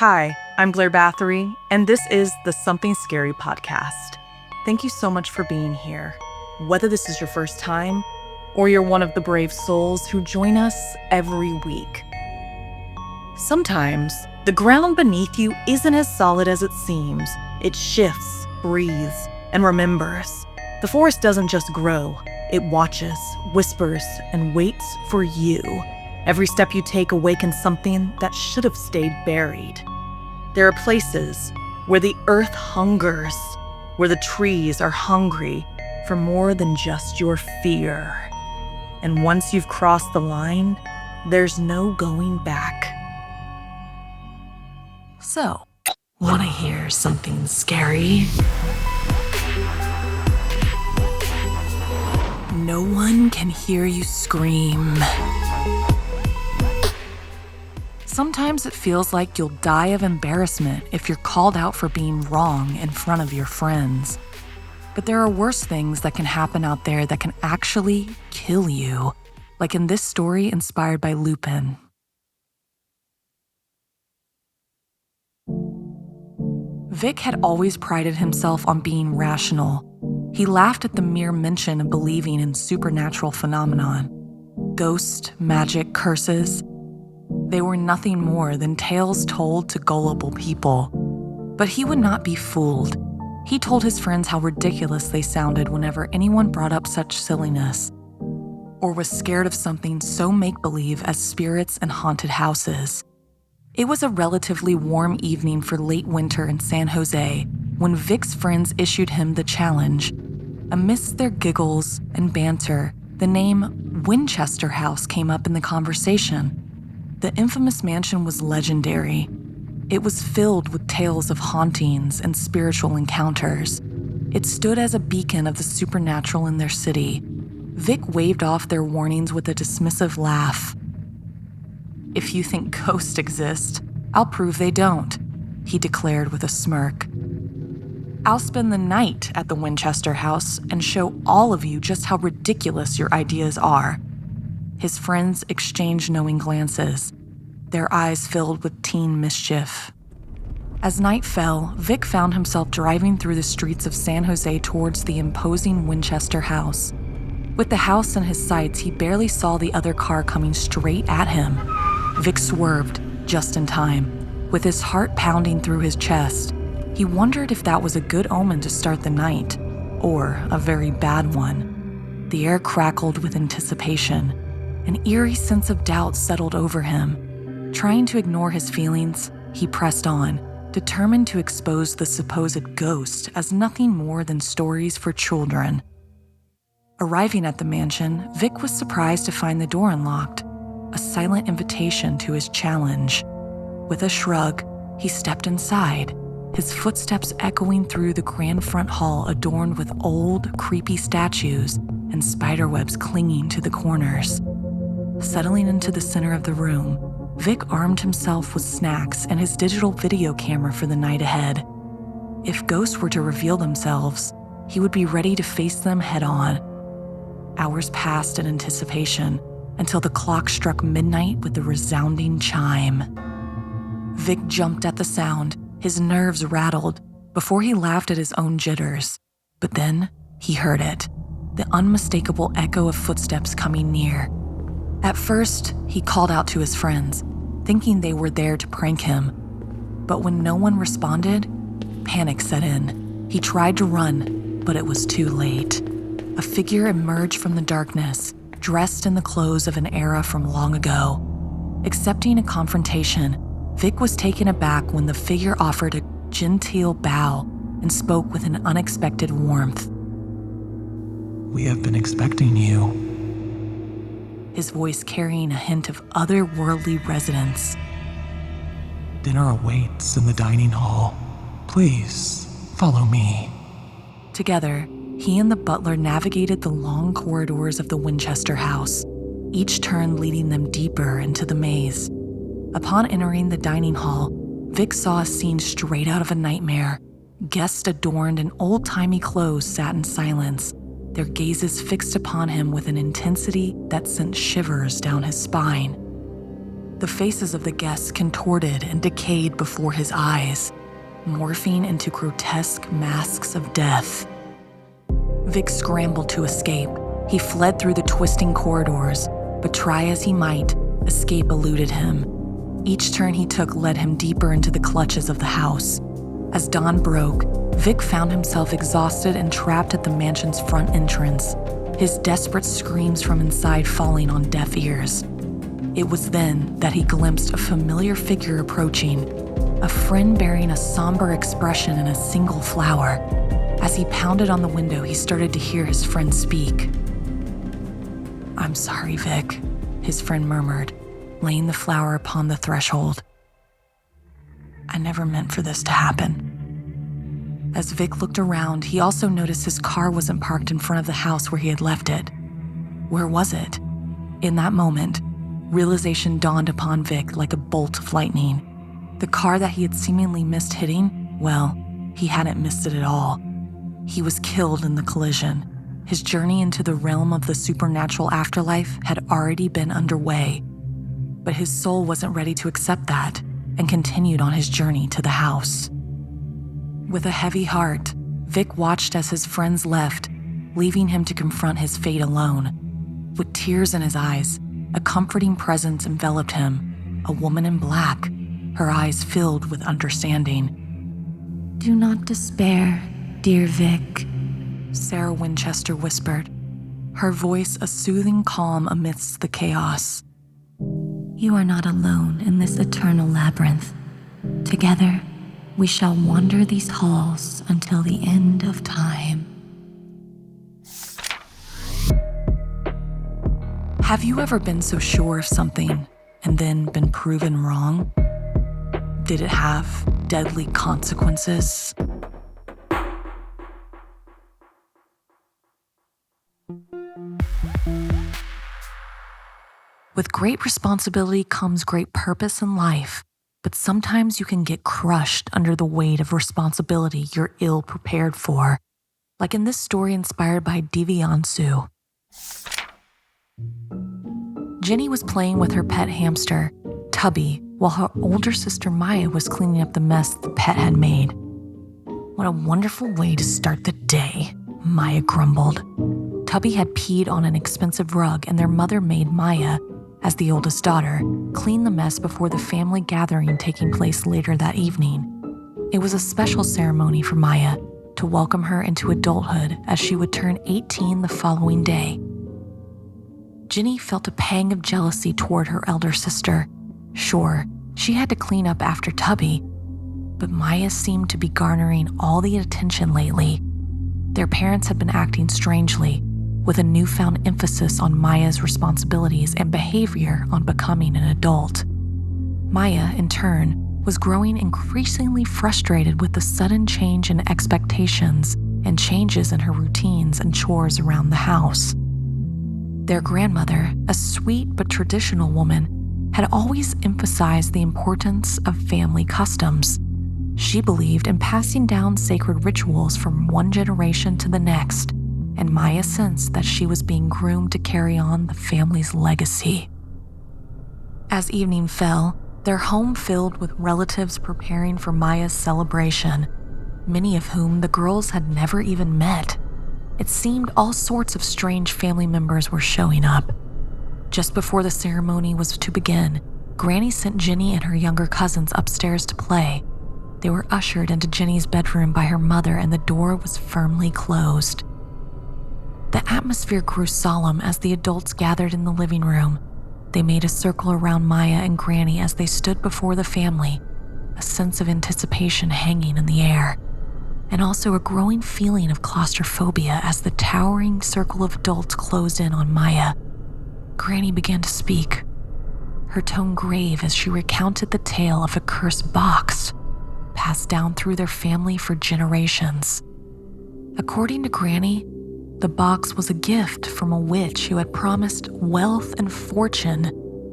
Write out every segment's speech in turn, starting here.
Hi, I'm Blair Bathory, and this is the Something Scary podcast. Thank you so much for being here. Whether this is your first time or you're one of the brave souls who join us every week. Sometimes, the ground beneath you isn't as solid as it seems. It shifts, breathes, and remembers. The forest doesn't just grow. It watches, whispers, and waits for you. Every step you take awakens something that should have stayed buried. There are places where the earth hungers, where the trees are hungry for more than just your fear. And once you've crossed the line, there's no going back. So, wanna hear something scary? No one can hear you scream. Sometimes it feels like you'll die of embarrassment if you're called out for being wrong in front of your friends. But there are worse things that can happen out there that can actually kill you, like in this story inspired by Lupin. Vic had always prided himself on being rational. He laughed at the mere mention of believing in supernatural phenomenon. Ghosts, magic, curses. They were nothing more than tales told to gullible people. But he would not be fooled. He told his friends how ridiculous they sounded whenever anyone brought up such silliness, or was scared of something so make-believe as spirits and haunted houses. It was a relatively warm evening for late winter in San Jose when Vic's friends issued him the challenge. Amidst their giggles and banter, the name Winchester House came up in the conversation. The infamous mansion was legendary. It was filled with tales of hauntings and spiritual encounters. It stood as a beacon of the supernatural in their city. Vic waved off their warnings with a dismissive laugh. "If you think ghosts exist, I'll prove they don't," he declared with a smirk. "I'll spend the night at the Winchester House and show all of you just how ridiculous your ideas are." His friends exchanged knowing glances, their eyes filled with teen mischief. As night fell, Vic found himself driving through the streets of San Jose towards the imposing Winchester House. With the house in his sights, he barely saw the other car coming straight at him. Vic swerved just in time. With his heart pounding through his chest, he wondered if that was a good omen to start the night, or a very bad one. The air crackled with anticipation. An eerie sense of doubt settled over him. Trying to ignore his feelings, he pressed on, determined to expose the supposed ghost as nothing more than stories for children. Arriving at the mansion, Vic was surprised to find the door unlocked, a silent invitation to his challenge. With a shrug, he stepped inside, his footsteps echoing through the grand front hall adorned with old, creepy statues and spiderwebs clinging to the corners. Settling into the center of the room, Vic armed himself with snacks and his digital video camera for the night ahead. If ghosts were to reveal themselves, he would be ready to face them head-on. Hours passed in anticipation until the clock struck midnight with a resounding chime. Vic jumped at the sound, his nerves rattled, before he laughed at his own jitters. But then he heard it, the unmistakable echo of footsteps coming near. At first, he called out to his friends, thinking they were there to prank him. But when no one responded, panic set in. He tried to run, but it was too late. A figure emerged from the darkness, dressed in the clothes of an era from long ago. Accepting a confrontation, Vic was taken aback when the figure offered a genteel bow and spoke with an unexpected warmth. "We have been expecting you," his voice carrying a hint of otherworldly resonance. "Dinner awaits in the dining hall. Please, follow me." Together, he and the butler navigated the long corridors of the Winchester house, each turn leading them deeper into the maze. Upon entering the dining hall, Vic saw a scene straight out of a nightmare. Guests adorned in old-timey clothes sat in silence, their gazes fixed upon him with an intensity that sent shivers down his spine. The faces of the guests contorted and decayed before his eyes, morphing into grotesque masks of death. Vic scrambled to escape. He fled through the twisting corridors, but try as he might, escape eluded him. Each turn he took led him deeper into the clutches of the house. As dawn broke, Vic found himself exhausted and trapped at the mansion's front entrance, his desperate screams from inside falling on deaf ears. It was then that he glimpsed a familiar figure approaching, a friend bearing a somber expression and a single flower. As he pounded on the window, he started to hear his friend speak. "I'm sorry, Vic," his friend murmured, laying the flower upon the threshold. "I never meant for this to happen." As Vic looked around, he also noticed his car wasn't parked in front of the house where he had left it. Where was it? In that moment, realization dawned upon Vic like a bolt of lightning. The car that he had seemingly missed hitting, well, he hadn't missed it at all. He was killed in the collision. His journey into the realm of the supernatural afterlife had already been underway. But his soul wasn't ready to accept that and continued on his journey to the house. With a heavy heart, Vic watched as his friends left, leaving him to confront his fate alone. With tears in his eyes, a comforting presence enveloped him, a woman in black, her eyes filled with understanding. "Do not despair, dear Vic," Sarah Winchester whispered, her voice a soothing calm amidst the chaos. "You are not alone in this eternal labyrinth. Together, we shall wander these halls until the end of time." Have you ever been so sure of something and then been proven wrong? Did it have deadly consequences? With great responsibility comes great purpose in life, but sometimes you can get crushed under the weight of responsibility you're ill prepared for, like in this story inspired by Deviansu. Jenny was playing with her pet hamster, Tubby, while her older sister Maya was cleaning up the mess the pet had made. "What a wonderful way to start the day," Maya grumbled. Tubby had peed on an expensive rug, and their mother made Maya, as the oldest daughter, clean the mess before the family gathering taking place later that evening. It was a special ceremony for Maya to welcome her into adulthood as she would turn 18 the following day. Jenny felt a pang of jealousy toward her elder sister. Sure, she had to clean up after Tubby, but Maya seemed to be garnering all the attention lately. Their parents had been acting strangely, with a newfound emphasis on Maya's responsibilities and behavior on becoming an adult. Maya, in turn, was growing increasingly frustrated with the sudden change in expectations and changes in her routines and chores around the house. Their grandmother, a sweet but traditional woman, had always emphasized the importance of family customs. She believed in passing down sacred rituals from one generation to the next, and Maya sensed that she was being groomed to carry on the family's legacy. As evening fell, their home filled with relatives preparing for Maya's celebration, many of whom the girls had never even met. It seemed all sorts of strange family members were showing up. Just before the ceremony was to begin, Granny sent Jenny and her younger cousins upstairs to play. They were ushered into Jenny's bedroom by her mother, and the door was firmly closed. The atmosphere grew solemn as the adults gathered in the living room. They made a circle around Maya and Granny as they stood before the family, a sense of anticipation hanging in the air, and also a growing feeling of claustrophobia as the towering circle of adults closed in on Maya. Granny began to speak, her tone grave as she recounted the tale of a cursed box passed down through their family for generations. According to Granny, the box was a gift from a witch who had promised wealth and fortune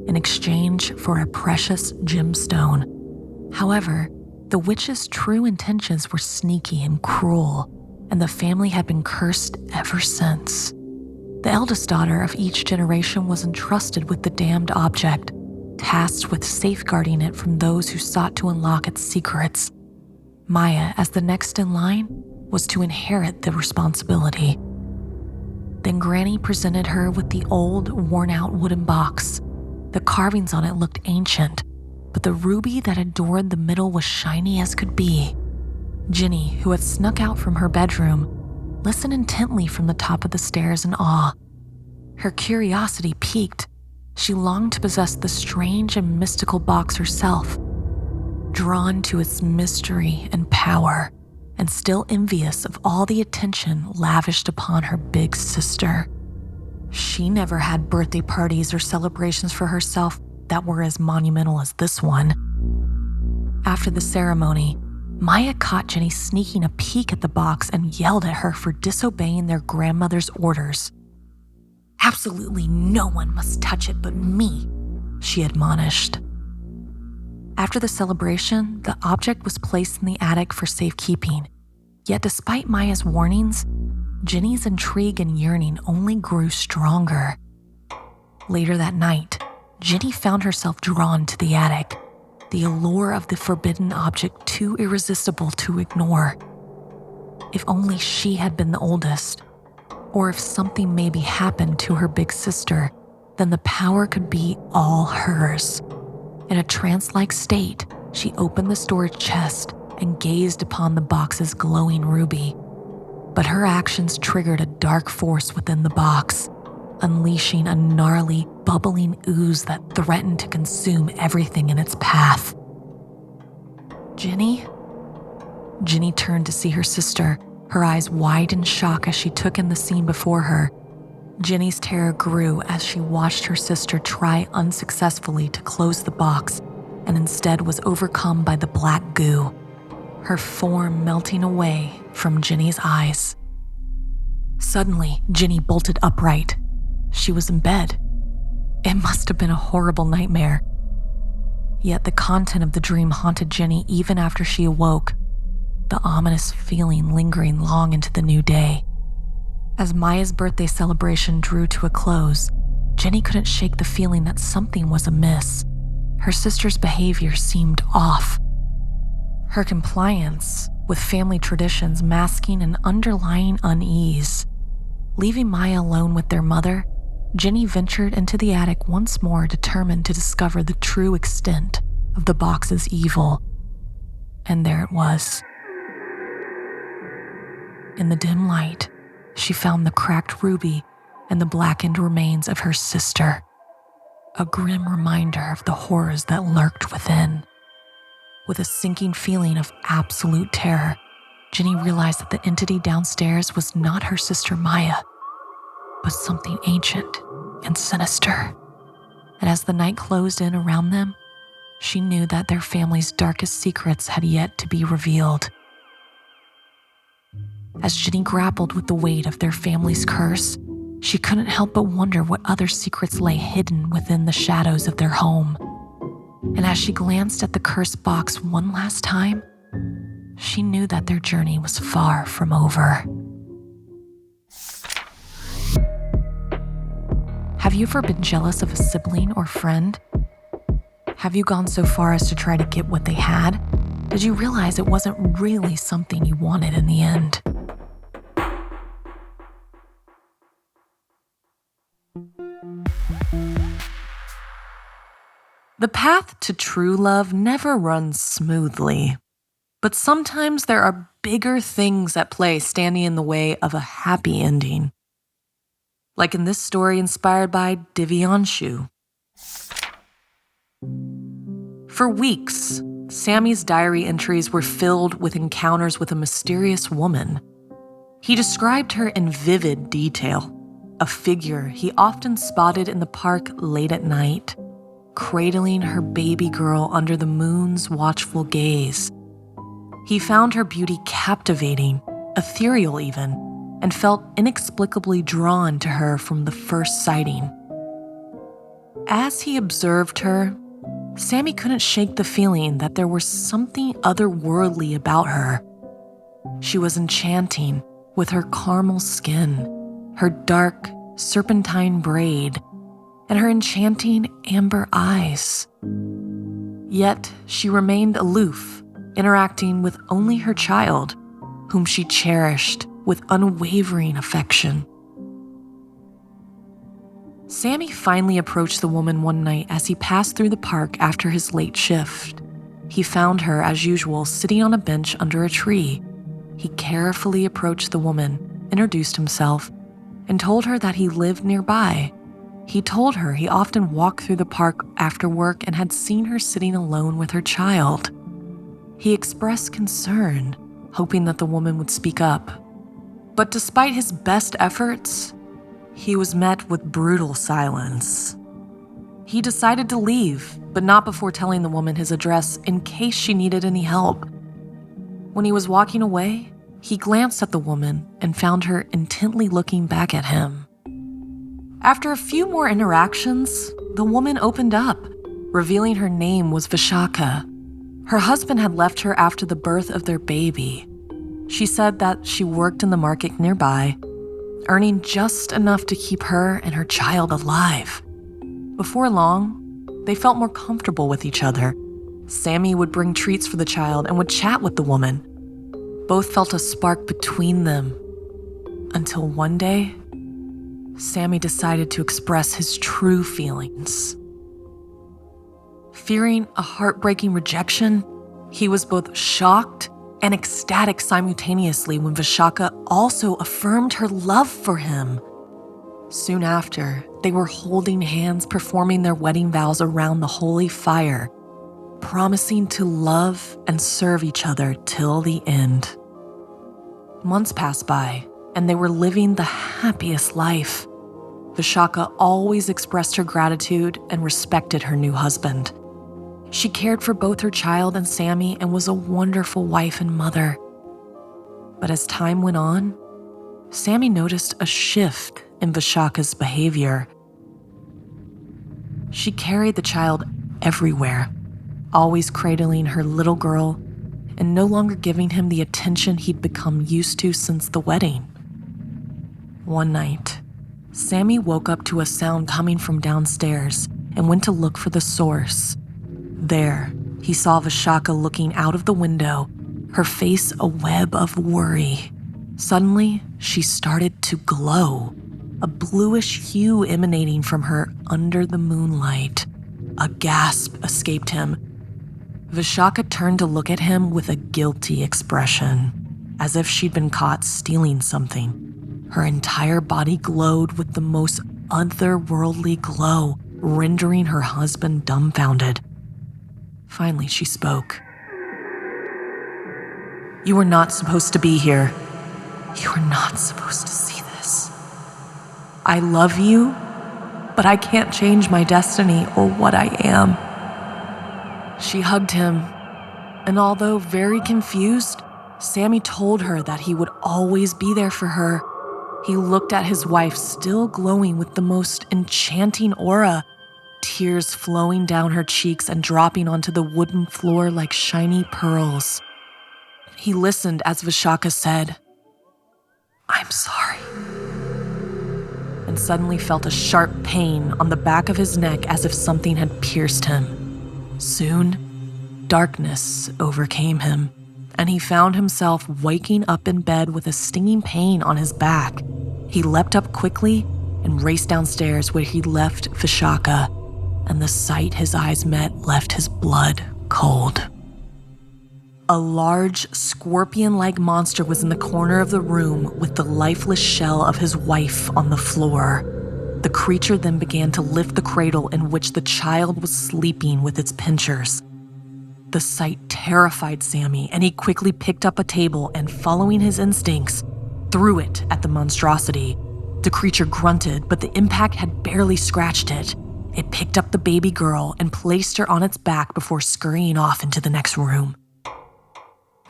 in exchange for a precious gemstone. However, the witch's true intentions were sneaky and cruel, and the family had been cursed ever since. The eldest daughter of each generation was entrusted with the damned object, tasked with safeguarding it from those who sought to unlock its secrets. Maya, as the next in line, was to inherit the responsibility. Then Granny presented her with the old, worn-out wooden box. The carvings on it looked ancient, but the ruby that adored the middle was shiny as could be. Ginny, who had snuck out from her bedroom, listened intently from the top of the stairs in awe. Her curiosity piqued. She longed to possess the strange and mystical box herself, drawn to its mystery and power, and still envious of all the attention lavished upon her big sister. She never had birthday parties or celebrations for herself that were as monumental as this one. After the ceremony, Maya caught Jenny sneaking a peek at the box and yelled at her for disobeying their grandmother's orders. "Absolutely no one must touch it but me," she admonished. After the celebration, the object was placed in the attic for safekeeping. Yet despite Maya's warnings, Jenny's intrigue and yearning only grew stronger. Later that night, Jenny found herself drawn to the attic, the allure of the forbidden object too irresistible to ignore. If only she had been the oldest, or if something maybe happened to her big sister, then the power could be all hers. In a trance-like state, she opened the storage chest and gazed upon the box's glowing ruby. But her actions triggered a dark force within the box, unleashing a gnarly, bubbling ooze that threatened to consume everything in its path. "Jenny?" Jenny turned to see her sister, her eyes wide in shock as she took in the scene before her. Jenny's terror grew as she watched her sister try unsuccessfully to close the box and instead was overcome by the black goo, her form melting away from Jenny's eyes. Suddenly, Jenny bolted upright. She was in bed. It must have been a horrible nightmare. Yet the content of the dream haunted Jenny even after she awoke, the ominous feeling lingering long into the new day. As Maya's birthday celebration drew to a close, Jenny couldn't shake the feeling that something was amiss. Her sister's behavior seemed off. Her compliance with family traditions masking an underlying unease. Leaving Maya alone with their mother, Jenny ventured into the attic once more, determined to discover the true extent of the box's evil. And there it was. In the dim light, she found the cracked ruby and the blackened remains of her sister, a grim reminder of the horrors that lurked within. With a sinking feeling of absolute terror, Jenny realized that the entity downstairs was not her sister Maya, but something ancient and sinister. And as the night closed in around them, she knew that their family's darkest secrets had yet to be revealed. As Jenny grappled with the weight of their family's curse, she couldn't help but wonder what other secrets lay hidden within the shadows of their home. And as she glanced at the cursed box one last time, she knew that their journey was far from over. Have you ever been jealous of a sibling or friend? Have you gone so far as to try to get what they had? Did you realize it wasn't really something you wanted in the end? The path to true love never runs smoothly, but sometimes there are bigger things at play standing in the way of a happy ending. Like in this story inspired by Divyanshu. For weeks, Sammy's diary entries were filled with encounters with a mysterious woman. He described her in vivid detail, a figure he often spotted in the park late at night, cradling her baby girl under the moon's watchful gaze. He found her beauty captivating, ethereal even, and felt inexplicably drawn to her from the first sighting. As he observed her, Sammy couldn't shake the feeling that there was something otherworldly about her. She was enchanting with her caramel skin, her dark, serpentine braid, and her enchanting amber eyes. Yet she remained aloof, interacting with only her child, whom she cherished with unwavering affection. Sammy finally approached the woman one night as he passed through the park after his late shift. He found her, as usual, sitting on a bench under a tree. He carefully approached the woman, introduced himself, and told her that he lived nearby. He told her he often walked through the park after work and had seen her sitting alone with her child. He expressed concern, hoping that the woman would speak up. But despite his best efforts, he was met with brutal silence. He decided to leave, but not before telling the woman his address in case she needed any help. When he was walking away, he glanced at the woman and found her intently looking back at him. After a few more interactions, the woman opened up, revealing her name was Vishaka. Her husband had left her after the birth of their baby. She said that she worked in the market nearby, earning just enough to keep her and her child alive. Before long, they felt more comfortable with each other. Sammy would bring treats for the child and would chat with the woman. Both felt a spark between them, until one day, Sammy decided to express his true feelings. Fearing a heartbreaking rejection, he was both shocked and ecstatic simultaneously when Vishaka also affirmed her love for him. Soon after, they were holding hands, performing their wedding vows around the holy fire, promising to love and serve each other till the end. Months passed by, and they were living the happiest life. Vishaka always expressed her gratitude and respected her new husband. She cared for both her child and Sammy and was a wonderful wife and mother. But as time went on, Sammy noticed a shift in Vishaka's behavior. She carried the child everywhere, always cradling her little girl and no longer giving him the attention he'd become used to since the wedding. One night, Sammy woke up to a sound coming from downstairs and went to look for the source. There, he saw Vishaka looking out of the window, her face a web of worry. Suddenly, she started to glow, a bluish hue emanating from her under the moonlight. A gasp escaped him. Vishaka turned to look at him with a guilty expression, as if she'd been caught stealing something. Her entire body glowed with the most otherworldly glow, rendering her husband dumbfounded. Finally, she spoke. "You were not supposed to be here. You were not supposed to see this. I love you, but I can't change my destiny or what I am." She hugged him, and although very confused, Sammy told her that he would always be there for her. He looked at his wife, still glowing with the most enchanting aura, tears flowing down her cheeks and dropping onto the wooden floor like shiny pearls. He listened as Vishaka said, "I'm sorry," and suddenly felt a sharp pain on the back of his neck as if something had pierced him. Soon, darkness overcame him, and he found himself waking up in bed with a stinging pain on his back. He leapt up quickly and raced downstairs where he left Vishaka, and the sight his eyes met left his blood cold. A large, scorpion-like monster was in the corner of the room with the lifeless shell of his wife on the floor. The creature then began to lift the cradle in which the child was sleeping with its pincers. The sight terrified Sammy, and he quickly picked up a table and, following his instincts, threw it at the monstrosity. The creature grunted, but the impact had barely scratched it. It picked up the baby girl and placed her on its back before scurrying off into the next room.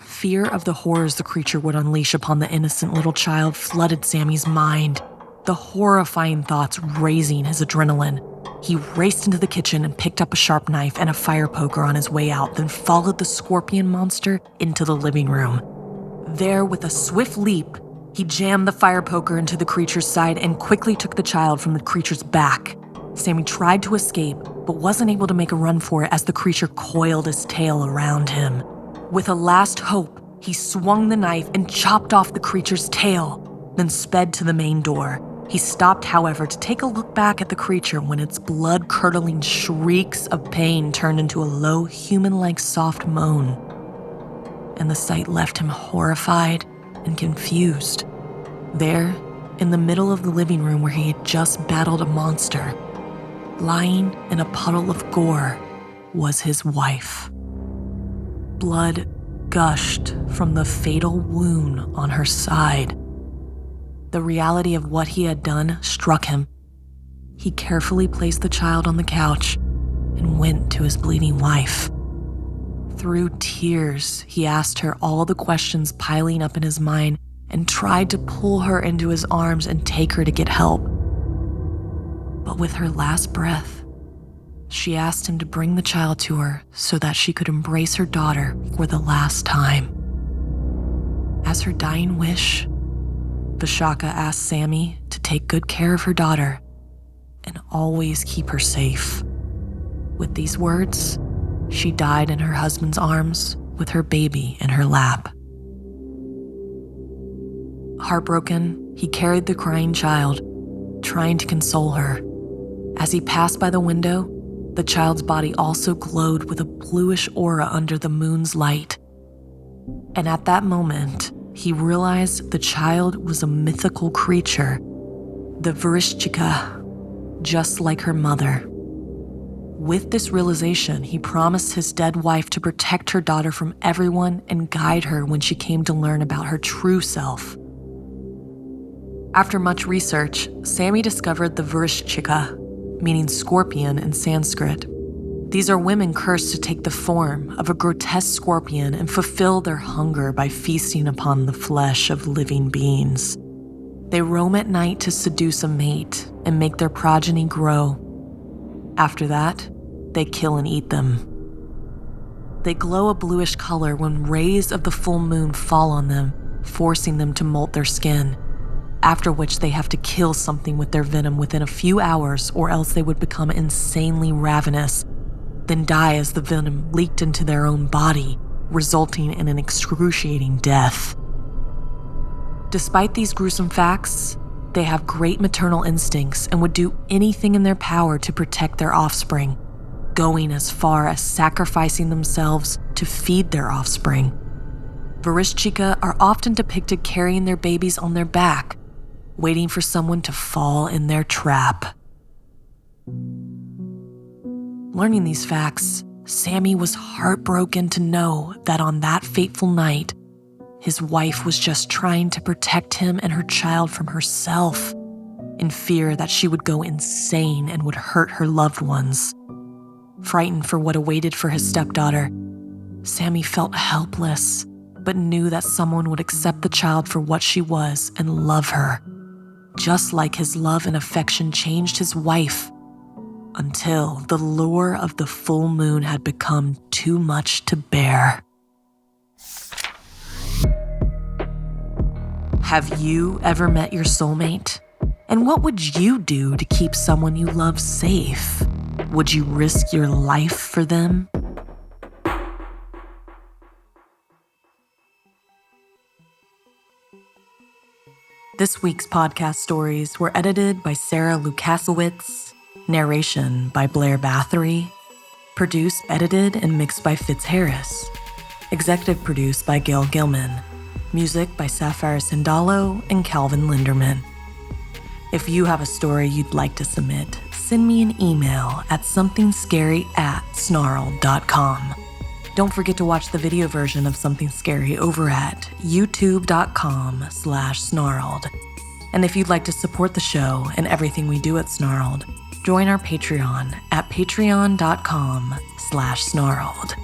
Fear of the horrors the creature would unleash upon the innocent little child flooded Sammy's mind, the horrifying thoughts raising his adrenaline. He raced into the kitchen and picked up a sharp knife and a fire poker on his way out, then followed the scorpion monster into the living room. There, with a swift leap, he jammed the fire poker into the creature's side and quickly took the child from the creature's back. Sammy tried to escape, but wasn't able to make a run for it as the creature coiled his tail around him. With a last hope, he swung the knife and chopped off the creature's tail, then sped to the main door. He stopped, however, to take a look back at the creature when its blood-curdling shrieks of pain turned into a low, human-like soft moan. And the sight left him horrified and confused. There, in the middle of the living room where he had just battled a monster, lying in a puddle of gore, was his wife. Blood gushed from the fatal wound on her side. The reality of what he had done struck him. He carefully placed the child on the couch and went to his bleeding wife. Through tears, he asked her all the questions piling up in his mind and tried to pull her into his arms and take her to get help. But with her last breath, she asked him to bring the child to her so that she could embrace her daughter for the last time. As her dying wish, Vishaka asked Sammy to take good care of her daughter and always keep her safe. With these words, she died in her husband's arms with her baby in her lap. Heartbroken, he carried the crying child, trying to console her. As he passed by the window, the child's body also glowed with a bluish aura under the moon's light. And at that moment, he realized the child was a mythical creature, the vishaka, just like her mother. With this realization, he promised his dead wife to protect her daughter from everyone and guide her when she came to learn about her true self. After much research, Sammy discovered the vishaka, meaning scorpion in Sanskrit. These are women cursed to take the form of a grotesque scorpion and fulfill their hunger by feasting upon the flesh of living beings. They roam at night to seduce a mate and make their progeny grow. After that, they kill and eat them. They glow a bluish color when rays of the full moon fall on them, forcing them to molt their skin, after which they have to kill something with their venom within a few hours or else they would become insanely ravenous, then die as the venom leaked into their own body, resulting in an excruciating death. Despite these gruesome facts, they have great maternal instincts and would do anything in their power to protect their offspring, going as far as sacrificing themselves to feed their offspring. Vishaka are often depicted carrying their babies on their back, waiting for someone to fall in their trap. Learning these facts, Sammy was heartbroken to know that on that fateful night, his wife was just trying to protect him and her child from herself, in fear that she would go insane and would hurt her loved ones. Frightened for what awaited for his stepdaughter, Sammy felt helpless, but knew that someone would accept the child for what she was and love her, just like his love and affection changed his wife, until the lure of the full moon had become too much to bear. Have you ever met your soulmate? And what would you do to keep someone you love safe? Would you risk your life for them? This week's podcast stories were edited by Sarah Lukasiewicz, narration by Blair Bathory, produced, edited, and mixed by Fitz Harris, executive produced by Gail Gilman, music by Sapphire Sindalo and Calvin Linderman. If you have a story you'd like to submit, send me an email at somethingscary@snarled.com. Don't forget to watch the video version of Something Scary over at youtube.com/snarled. And if you'd like to support the show and everything we do at Snarled, join our Patreon at patreon.com/snarled.